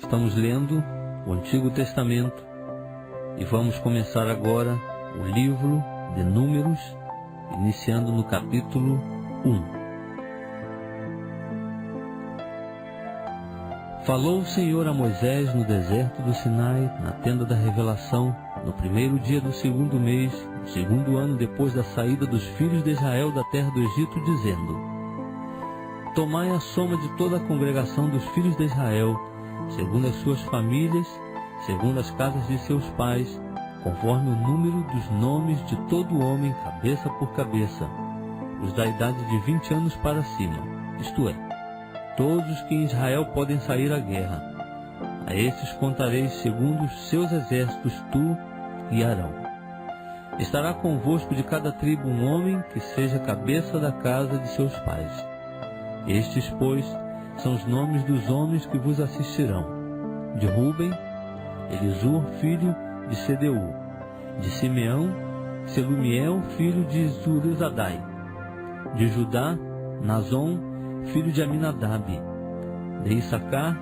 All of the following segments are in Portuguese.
Estamos lendo o Antigo Testamento e vamos começar agora o livro de Números, iniciando no capítulo 1. Falou o Senhor a Moisés no deserto do Sinai, na tenda da revelação, no primeiro dia do segundo mês, no segundo ano depois da saída dos filhos de Israel da terra do Egito, dizendo: Tomai a soma de toda a congregação dos filhos de Israel, segundo as suas famílias, segundo as casas de seus pais, conforme o número dos nomes de todo homem, cabeça por cabeça, os da idade de 20 anos para cima, isto é, todos os que em Israel podem sair à guerra. A estes contareis segundo os seus exércitos, tu e Arão. Estará convosco de cada tribo um homem que seja cabeça da casa de seus pais. Estes, pois, são os nomes dos homens que vos assistirão: de Ruben, Elisur, filho de Sedeu; de Simeão, Selumiel, filho de Zurizadai; de Judá, Nazon, filho de Aminadab; de Issacar,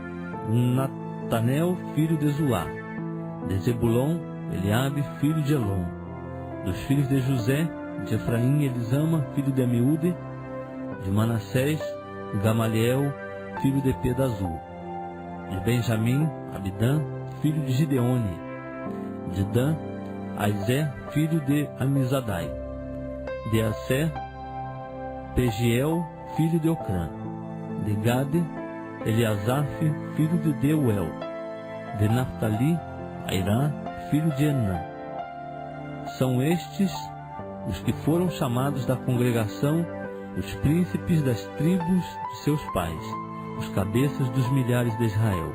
Natanel, filho de Zuá; de Zebulon, Eliabe, filho de Elon; dos filhos de José, de Efraim, Elisama, filho de Amiúde; de Manassés, Gamaliel, filho de Pedazur; de Benjamim, Abidã, filho de Gideone; de Dan, Aizé, filho de Amizadai; de Assé, Pegiel, filho de Ocrã; de Gade, Eliasaf, filho de Deuel; de Naphtali, Airá, filho de Enã. São estes os que foram chamados da congregação, os príncipes das tribos de seus pais, os cabeças dos milhares de Israel.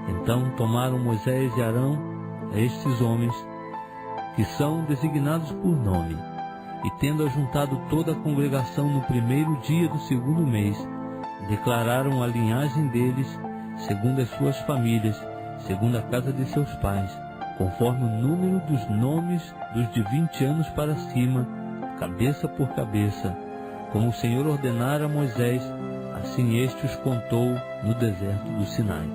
Então tomaram Moisés e Arão a estes homens, que são designados por nome, e tendo ajuntado toda a congregação no primeiro dia do segundo mês, declararam a linhagem deles, segundo as suas famílias, segundo a casa de seus pais, conforme o número dos nomes dos de 20 anos para cima, cabeça por cabeça, como o Senhor ordenara a Moisés, assim este os contou no deserto do Sinai.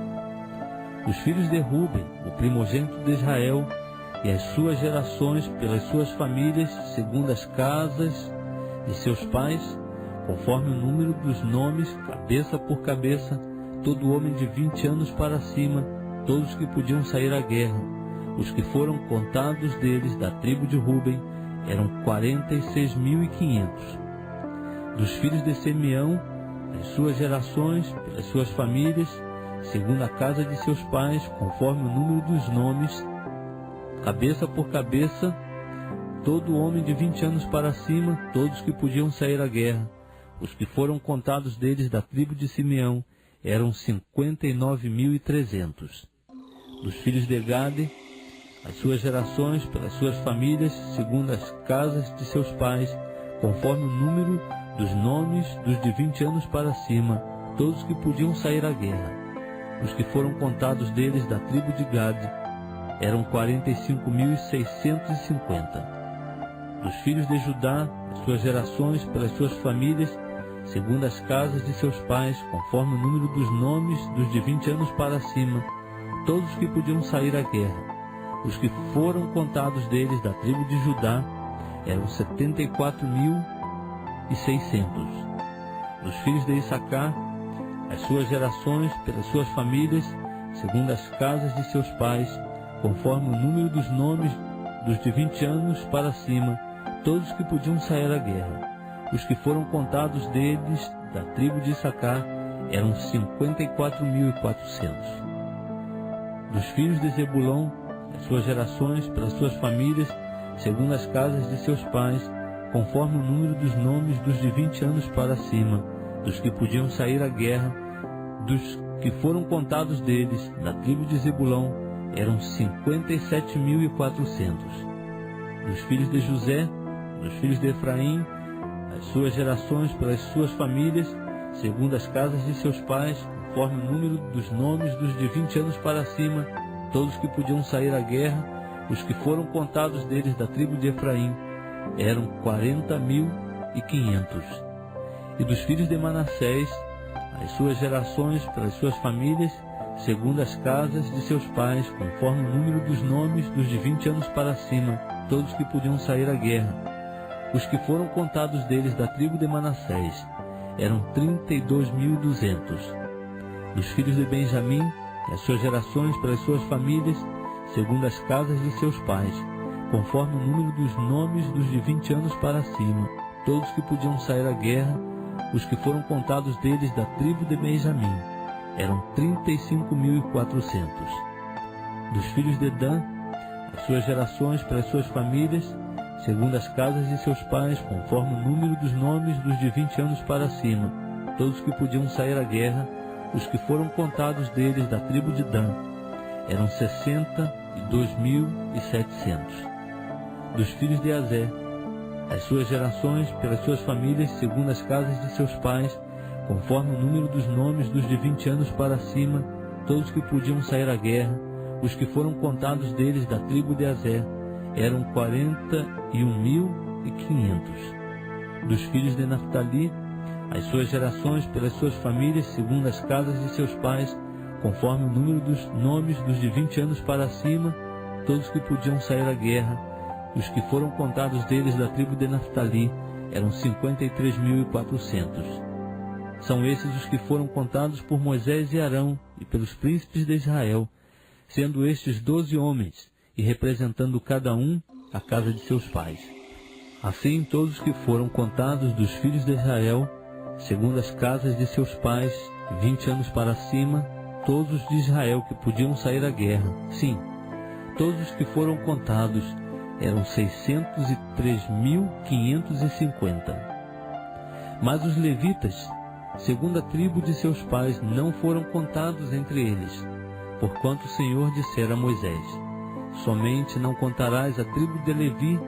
Os filhos de Ruben, o primogênito de Israel, e as suas gerações pelas suas famílias, segundo as casas de seus pais, conforme o número dos nomes, cabeça por cabeça, todo homem de 20 anos para cima, todos que podiam sair à guerra. Os que foram contados deles da tribo de Ruben eram 46.500. Dos filhos de Simeão, as suas gerações pelas suas famílias, segundo a casa de seus pais, conforme o número dos nomes, cabeça por cabeça, todo homem de 20 anos para cima, todos que podiam sair à guerra. Os que foram contados deles da tribo de Simeão eram 59.300. Dos filhos de Gade, as suas gerações pelas suas famílias, segundo as casas de seus pais, conforme o número dos nomes dos de 20 anos para cima, todos que podiam sair à guerra. Os que foram contados deles da tribo de Gade eram 45.650. Dos filhos de Judá, as suas gerações pelas suas famílias, segundo as casas de seus pais, conforme o número dos nomes dos de 20 anos para cima, todos que podiam sair à guerra. Os que foram contados deles da tribo de Judá eram 74.600. Dos filhos de Issacar, as suas gerações pelas suas famílias, segundo as casas de seus pais, conforme o número dos nomes dos de 20 anos para cima, todos que podiam sair à guerra. Os que foram contados deles da tribo de Issacar eram 54.400. Dos filhos de Zebulon, as suas gerações pelas suas famílias, segundo as casas de seus pais, conforme o número dos nomes dos de 20 anos para cima, dos que podiam sair à guerra, dos que foram contados deles da tribo de Zebulon eram 57.400. Dos filhos de José, dos filhos de Efraim, as suas gerações pelas suas famílias, segundo as casas de seus pais, conforme o número dos nomes dos de 20 anos para cima, todos que podiam sair à guerra, os que foram contados deles da tribo de Efraim eram 40.500. E dos filhos de Manassés, as suas gerações pelas suas famílias, segundo as casas de seus pais, conforme o número dos nomes dos de 20 anos para cima, todos que podiam sair à guerra. Os que foram contados deles da tribo de Manassés eram 32.200. Dos filhos de Benjamim, as suas gerações pelas suas famílias, segundo as casas de seus pais, conforme o número dos nomes dos de 20 anos para cima, todos que podiam sair à guerra, os que foram contados deles da tribo de Benjamim, eram 35.400. Dos filhos de Dan, as suas gerações pelas suas famílias, segundo as casas de seus pais, conforme o número dos nomes dos de 20 anos para cima, todos que podiam sair à guerra, os que foram contados deles da tribo de Dan, eram 62.700. Dos filhos de Aser, as suas gerações pelas suas famílias, segundo as casas de seus pais, conforme o número dos nomes dos de 20 anos para cima, todos que podiam sair à guerra, os que foram contados deles da tribo de Aser, eram 41.500. Dos filhos de Naftali, as suas gerações pelas suas famílias, segundo as casas de seus pais, conforme o número dos nomes dos de 20 anos para cima, todos que podiam sair à guerra, os que foram contados deles da tribo de Naftali, eram 53.400. São esses os que foram contados por Moisés e Arão e pelos príncipes de Israel, sendo estes 12 homens, e representando cada um a casa de seus pais. Assim, todos que foram contados dos filhos de Israel, segundo as casas de seus pais, 20 anos para cima, todos os de Israel que podiam sair à guerra, sim, todos os que foram contados eram 603.550. Mas os levitas, segundo a tribo de seus pais, não foram contados entre eles, porquanto o Senhor dissera a Moisés: somente não contarás a tribo de Levi,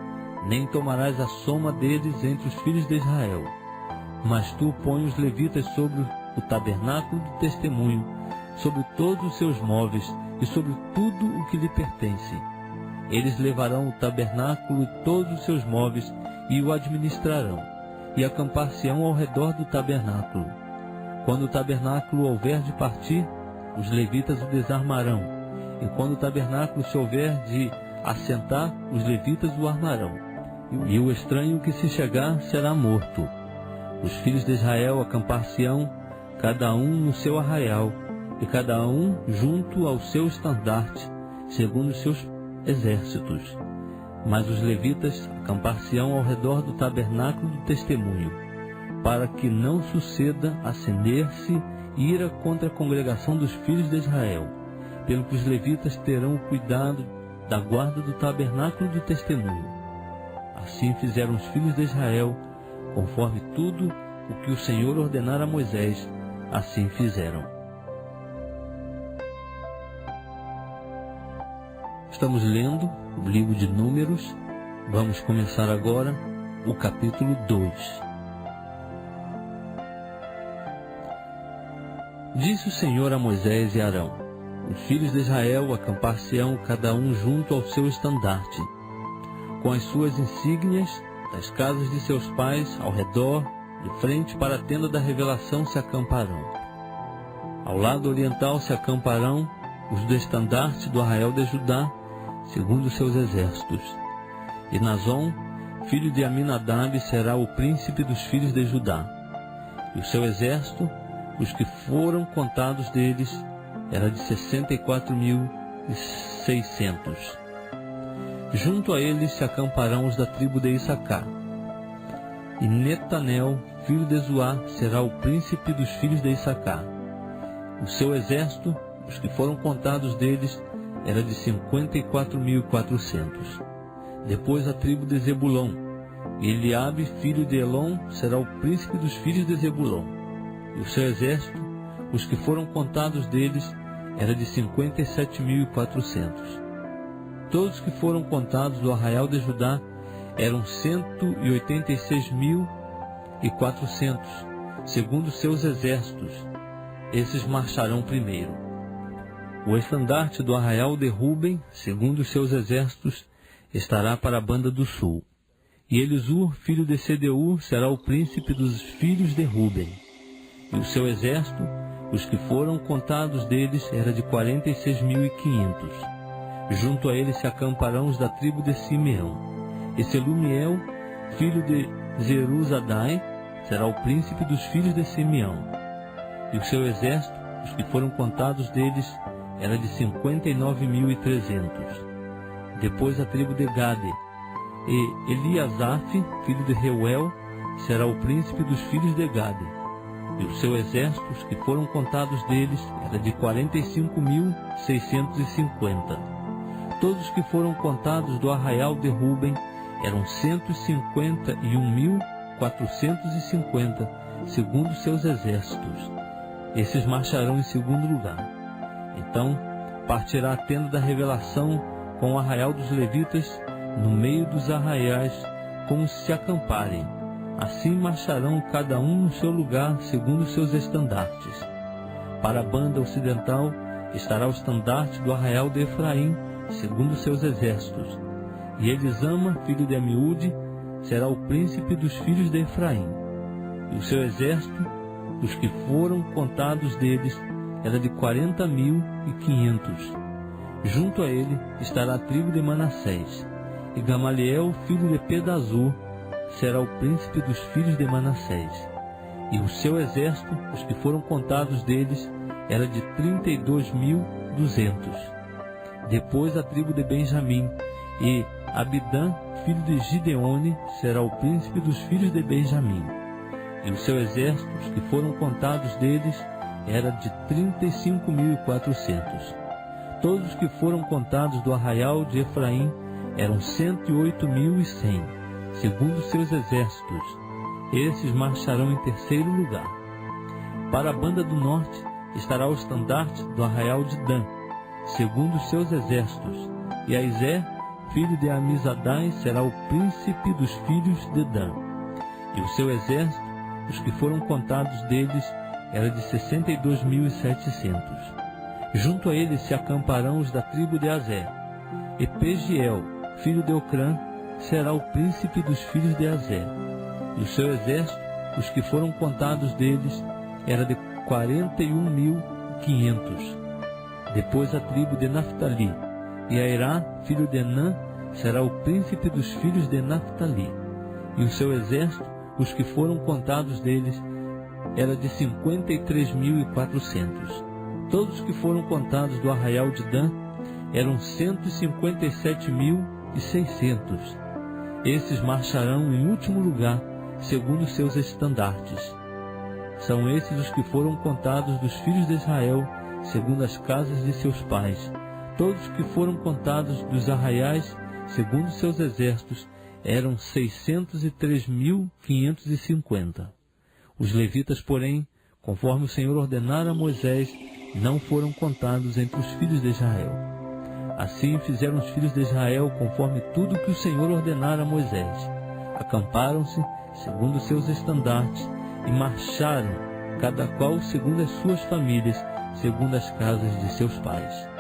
nem tomarás a soma deles entre os filhos de Israel. Mas tu põe os levitas sobre o tabernáculo do testemunho, sobre todos os seus móveis e sobre tudo o que lhe pertence. Eles levarão o tabernáculo e todos os seus móveis e o administrarão, e acampar-se-ão ao redor do tabernáculo. Quando o tabernáculo houver de partir, os levitas o desarmarão, e quando o tabernáculo se houver de assentar, os levitas o armarão, e o estranho que se chegar será morto. Os filhos de Israel acampar-se-ão, cada um no seu arraial, e cada um junto ao seu estandarte, segundo os seus exércitos. Mas os levitas acampar-se-ão ao redor do tabernáculo do testemunho, para que não suceda acender-se ira contra a congregação dos filhos de Israel, pelo que os levitas terão o cuidado da guarda do tabernáculo do testemunho. Assim fizeram os filhos de Israel, conforme tudo o que o Senhor ordenara a Moisés, assim fizeram. Estamos lendo o livro de Números. Vamos começar agora o capítulo 2. Disse o Senhor a Moisés e Arão: os filhos de Israel acampar-se-ão cada um junto ao seu estandarte, com as suas insígnias das casas de seus pais ao redor, de frente para a tenda da revelação se acamparão. Ao lado oriental se acamparão os do estandarte do arraial de Judá, segundo os seus exércitos. E Nazon, filho de Aminadab, será o príncipe dos filhos de Judá. E o seu exército, os que foram contados deles, era de 64.600. Junto a eles se acamparão os da tribo de Issacar. E Netanel, filho de Zuá, será o príncipe dos filhos de Issacar. O seu exército, os que foram contados deles, era de 54.400. Depois a tribo de Zebulon. Eliabe, filho de Elon, será o príncipe dos filhos de Zebulon. E o seu exército, os que foram contados deles, era de 57.400. Todos que foram contados do arraial de Judá eram 186.400, segundo seus exércitos. Esses marcharão primeiro. O estandarte do arraial de Ruben, segundo os seus exércitos, estará para a banda do sul. E Elisur, filho de Sedeur, será o príncipe dos filhos de Ruben. E o seu exército, os que foram contados deles era de 46.500. Junto a ele se acamparão os da tribo de Simeão. E Selumiel, filho de Zeruzadai, será o príncipe dos filhos de Simeão. E o seu exército, os que foram contados deles, era de 59.300. Depois a tribo de Gade. E Eliasaf, filho de Reuel, será o príncipe dos filhos de Gade. E o seu exército, os que foram contados deles, era de 45.650. Todos os que foram contados do arraial de Ruben eram 151.450, segundo seus exércitos. Esses marcharão em segundo lugar. Então partirá a tenda da revelação com o arraial dos levitas no meio dos arraiais, como se acamparem. Assim marcharão cada um no seu lugar, segundo seus estandartes. Para a banda ocidental estará o estandarte do arraial de Efraim, segundo seus exércitos. E Elisama, filho de Amiúde, será o príncipe dos filhos de Efraim. E o seu exército, os que foram contados deles, era de 40.500. Junto a ele estará a tribo de Manassés. E Gamaliel, filho de Pedazur, será o príncipe dos filhos de Manassés. E o seu exército, os que foram contados deles, era de 32.200. Depois a tribo de Benjamim. E Abidã, filho de Gideone, será o príncipe dos filhos de Benjamim. E o seu exército, os que foram contados deles, era de 35.400. Todos os que foram contados do arraial de Efraim eram 108.100, segundo seus exércitos. Esses marcharão em terceiro lugar. Para a banda do norte estará o estandarte do arraial de Dan, segundo seus exércitos. E Aizé, filho de Amizadai, será o príncipe dos filhos de Dan. E o seu exército, os que foram contados deles, era de 62.700. Junto a ele se acamparão os da tribo de Azer. E Pegiel, filho de Ocrã, será o príncipe dos filhos de Azer. E o seu exército, os que foram contados deles, era de 41.500. Depois a tribo de Naftali. E Airá, filho de Enã, será o príncipe dos filhos de Naftali. E o seu exército, os que foram contados deles, era de 53.400. Todos os que foram contados do arraial de Dan eram 157.600. Esses marcharão em último lugar, segundo seus estandartes. São esses os que foram contados dos filhos de Israel, segundo as casas de seus pais. Todos os que foram contados dos arraiais, segundo seus exércitos, eram 603.550. Os levitas, porém, conforme o Senhor ordenara a Moisés, não foram contados entre os filhos de Israel. Assim fizeram os filhos de Israel conforme tudo que o Senhor ordenara a Moisés. Acamparam-se segundo seus estandartes e marcharam, cada qual segundo as suas famílias, segundo as casas de seus pais.